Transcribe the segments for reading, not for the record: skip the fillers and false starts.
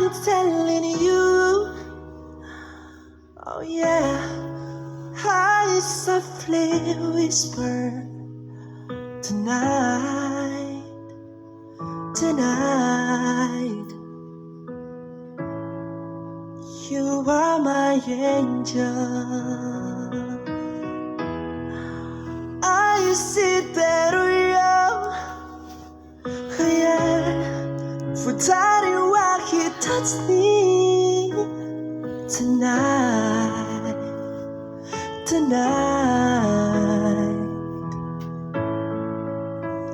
I'm telling you, oh yeah, I softly whisper tonight, tonight. You are my angel. I see better 부다리와 he touched me tonight, tonight.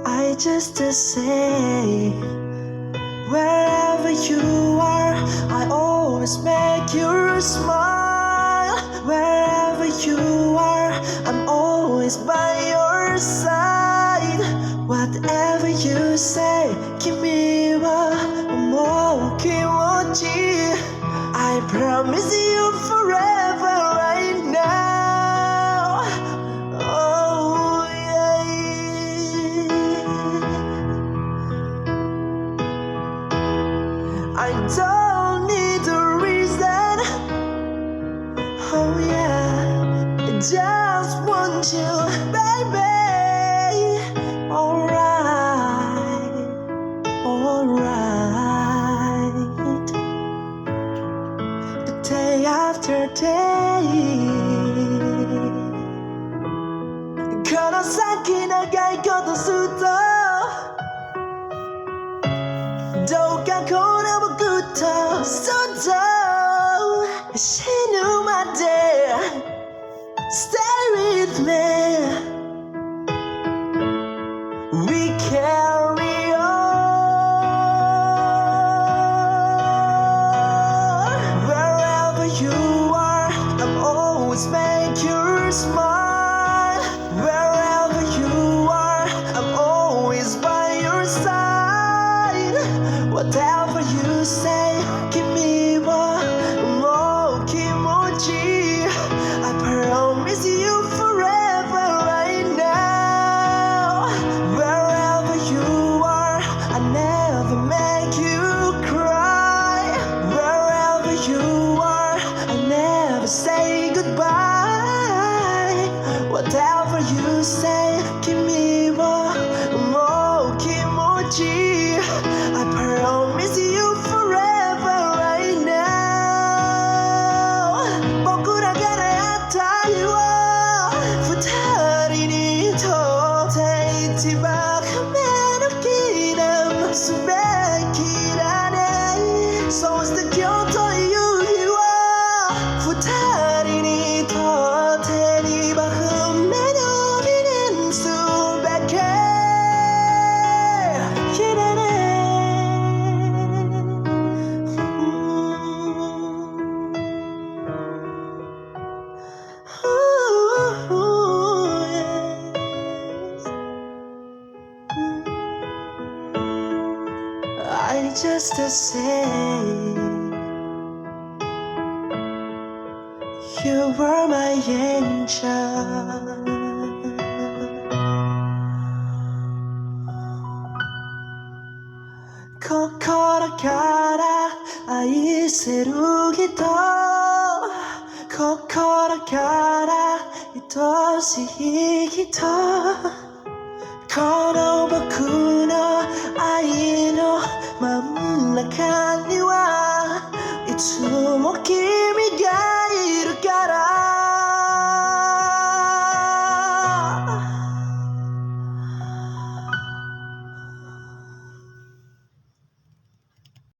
I just say wherever you are, I always make you smile. Wherever you are, I'm always by your side. Whatever you say, kimi wa omou kimochi. I promise you forever right now. Oh yeah. I don't need a reason. Oh yeah, I just want you, baby. Alright, alright. The day after day, この先長いことずっとどうかこの僕とずっと死ぬまで Stay with me. We carry on. Wherever you are, I'm always make you smile. Wherever you are, I'm always by your side. Whatever you say, kimi wa omou kimochi. I promise you forever right now. Wherever you are, I never make you cry. Wherever you are, I never say goodbye. Whatever you say, kimi wa omou kimochi. I promise you forever right now. 僕らが出会った日は二人にとって一番運命の記念すべきだね。そうして今日という日は二人にとって二番運命の記念すべき日だね。I just say you were my angel. 心から愛せる人、心から愛しい人、この僕の愛の真ん中にはいつも君